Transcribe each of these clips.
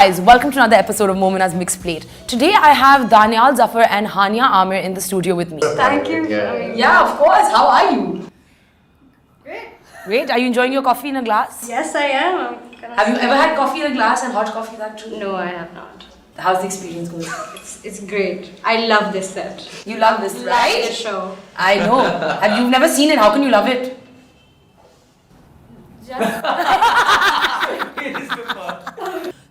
Guys, welcome to another episode of Momina's Mixed Plate. Today I have Danial Zafar and Hania Amir in the studio with me. Thank you. Yeah, of course. How are you? Great. Great. Are you enjoying your coffee in a glass? Yes, I am. Have you ever had coffee in a glass and hot coffee that too? No, I have not. How's the experience going? It's great. I love this set. You love this, Love right? this show. I know. Have you never seen it? How can you love it?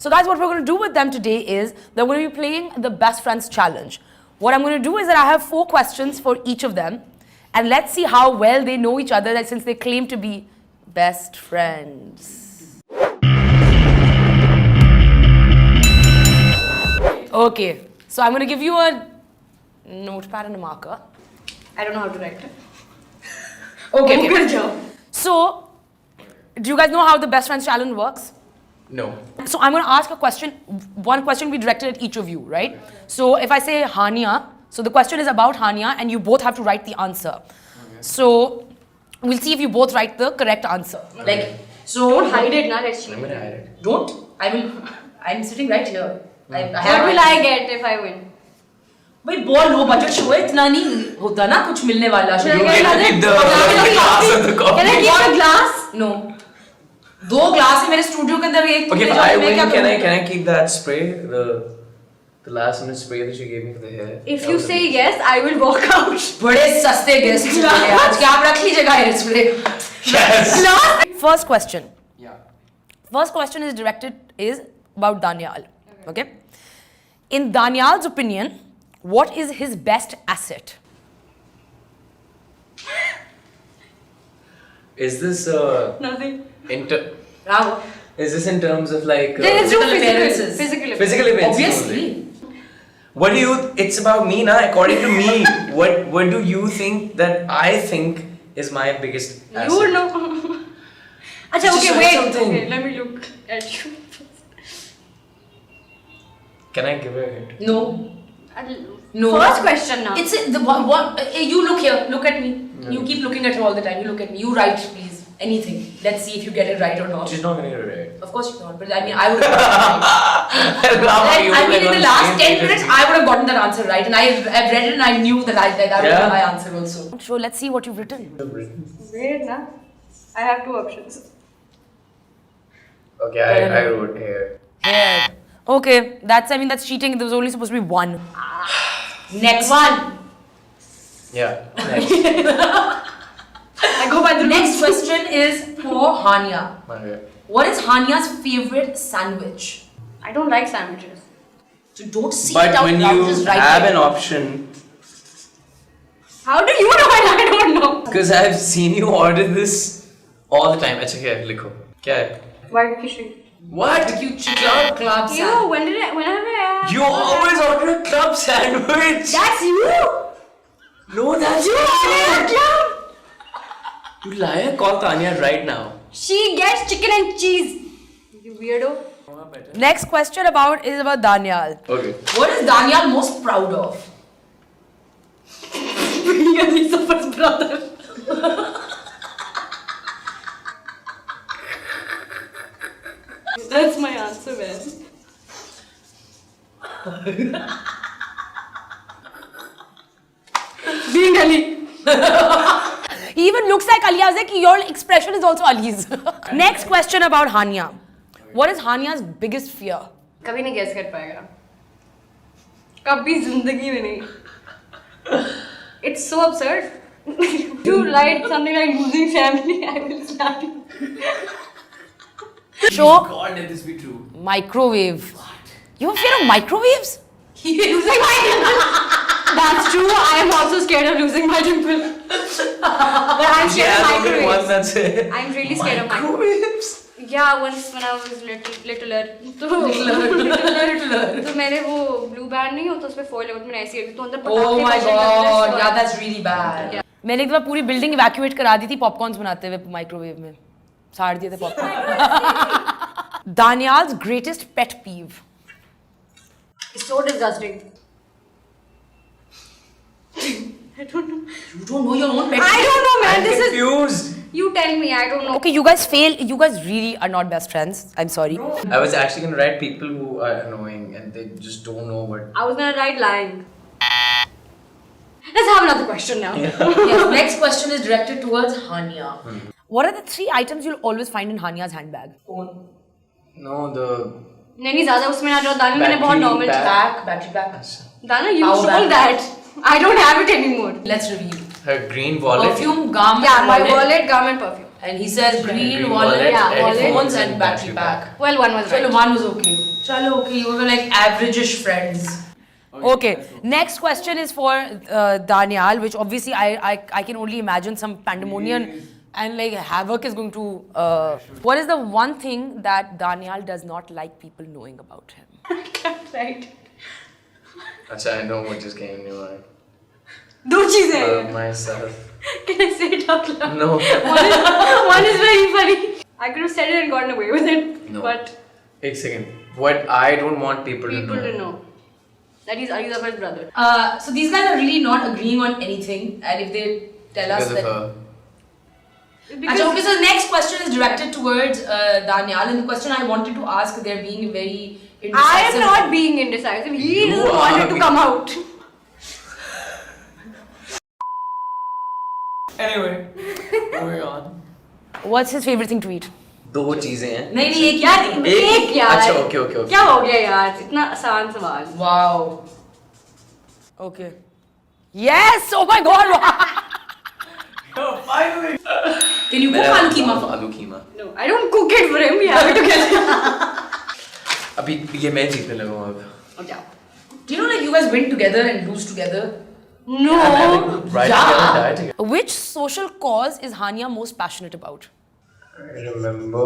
So guys, what we're going to do with them today is they're going to be playing the Best Friends Challenge. What I'm going to do is that I have 4 questions for each of them, and let's see how well they know each other, since they claim to be best friends. Okay, so I'm going to give you a notepad and a marker. I don't know how to write it. Okay. Good job. So, do you guys know how the Best Friends Challenge works? No. So I'm going to ask a question. One question will be directed at each of you, right? So if I say Hania, so the question is about Hania, and you both have to write the answer. Okay. So we'll see if you both write the correct answer. Okay. So Don't hide it, na. Let's see. I'm gonna hide it. Don't. I'm sitting right here. What will I get if I win? भाई बहुत low budget show है, इतना नहीं होता ना कुछ मिलने वाला. Should I You get get to keep the glass of the coffee. Can I keep a glass? No. 2 glass है मेरे स्टूडियो के अंदर, एक Okay, तुमने if जो I मैं win, क्या can करूं? I keep that spray? The last minute spray that you gave me for the hair. If you say yes, I will walk out. बड़े सस्ते गेस्ट हैं आज के, आप रख लीजिएगा hair spray. Yes. First question. Yeah. First question is about Danial. Okay. In Danial's opinion, what is his best asset? Is this Nothing. Bravo. is this in terms of like Then it's Physical physical appearances. Physical physical events? Obviously. What do you? It's about me, na. According to me, what do you think that I think is my biggest asset? You would know. Acha, Just okay, write wait. something. Okay, let me look at you. Can I give a hint? No. No. First question now. It's the what? You look here. Look at me. You keep looking at her all the time. You look at me. You write, please. Anything. Let's see if you get it right or not. She's not gonna get it right. Of course she's not. But I mean, I would have gotten it right. I mean, in the last 10 minutes, I would have gotten that answer right, and I've read it and I knew that that would be my answer also. So let's see what you've written. Wait, na. I have 2 options. Okay, I wrote hair. Yeah. Okay, that's cheating. There was only supposed to be 1. Next one. Yeah. Next. I go by the Next question is for Hania. Okay. What is Hania's favorite sandwich? I don't like sandwiches. So don't see But it out when loud, you just write have it. an option, How do you know and I don't know? because I've seen you order this all the time. अच्छा क्या है लिखो क्या है? White kishri. What? You club You, when have I? You always order a club sandwich. That's you. No, that's You order a club. You liar! Call Tanya right now. She gets chicken and cheese. You weirdo. Next question is about Danial. Okay. What is Danial most proud of? Really, Safar's brother. That's my answer, man. Being Ali. He even looks like Ali. I was like, your expression is also Ali's. Next question about Hania. What is Hania's biggest fear? कभी नहीं guess कर पाएगा. कभी जिंदगी में नहीं. It's so absurd. You write something like losing family, I will slap you. Show God, let this be true. microwave. What? You have fear of microwaves? Losing my dimple. That's true. I am also scared of losing my dimple. But I'm scared of Only one microwaves. that's it. I'm really scared of microwaves. Microwaves. Yeah, once when I was littler, तो मैंने वो blue band नहीं होता उसपे foil है, मैंने ऐसी तो अंदर Oh my पटाखे god, बजने yeah, लगते that's really bad. मैंने एक बार पूरी बिल्डिंग इवैक्यूएट करा दी थी पॉपकॉर्न्स बनाते हुए माइक्रोवेव में. साड़ दिए थे popcorn. Danial's greatest pet peeve. It's so disgusting. I don't know. You don't know your own pet I peeve? don't know, man. I'm This is confused. You tell me, I don't know. Okay, you guys fail. You guys really are not best friends. I'm sorry. I was actually gonna write people who are annoying and they just don't know what. I was gonna write lying. Let's have another question now. Yes, next question is directed towards Hania. What are the 3 items you'll always find in Hania's handbag? Phone. No, the नहीं ज़्यादा उसमें ना जाओ दाना मैंने बहुत normal Back, battery back. दाना you Power stole bank. that. I don't have it anymore. Let's reveal. her green wallet. Perfume, garment, Yeah, my wallet, garment, perfume. And he says green Green wallet, wallet, yeah, wallet. headphones and battery pack. Well, one was right. Chalo, one was okay. Chalo, okay, you were like average-ish friends. Okay, next question is for Danial, which obviously I can only imagine some pandemonium and like havoc is going to. What is the one thing that Danial does not like people knowing about him? Right. Achha, I know what just came in your mind. दो चीजें हैं. Myself. Can I say it out loud? No. One is very funny. I could have said it and gotten away with it. No. But One second. What I don't want people people to to know that he's Aliza's brother. So these guys are really not agreeing on anything, and if they tell us Because of that. her. Because Okay, so the next question is directed towards Danial, and the question I wanted to ask, they're being very indecisive. I am not being indecisive. He You doesn't are want it to being- come out. Anyway, moving on. What's his favorite thing to eat? 2 चीजें हैं. नहीं नहीं एक यार याद एक यार. अच्छा, okay. क्या हो गया यार? इतना आसान सवाल. Wow. Okay. Yes! Oh my god! Finally. Can you cook aloo keema? Aloo keema. No, I don't cook it for him. We have it together. अभी ये मैं जीतने लगा हूँ अब. Okay. Do you know like you guys win together and lose together? No. Right together, die together. Which social cause is Hania most passionate about? I remember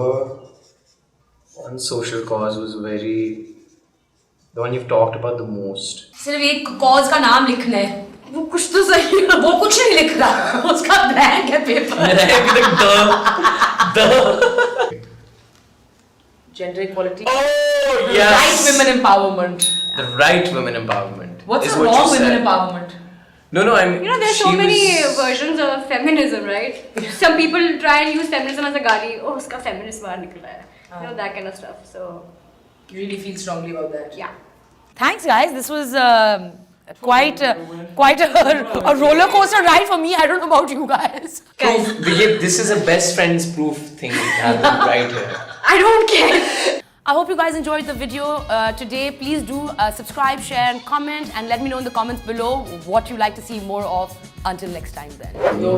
one social cause was the one you've talked about the most. सिर्फ एक cause का नाम लिखना है. वो कुछ तो सही है. वो कुछ नहीं लिख रहा. उसका blank है paper. मेरा है अभी तक the. Gender equality. Oh Right yes. women empowerment. The right women empowerment. What's is the what wrong you women said. empowerment? No, I mean. You know, there's so she many was- versions of feminism, right? Some people try and use feminism as a gari. Oh, uska feminist बाहर निकला है. You know, that kind of stuff. So, You really feel strongly about that. yeah. Thanks, guys. This was quite a roller coaster ride for me. I don't know about you guys. Proof. This is a best friends proof thing happened right here. I don't care. I hope you guys enjoyed the video today. Please do subscribe, share, and comment, and let me know in the comments below what you like to see more of. Until next time, then.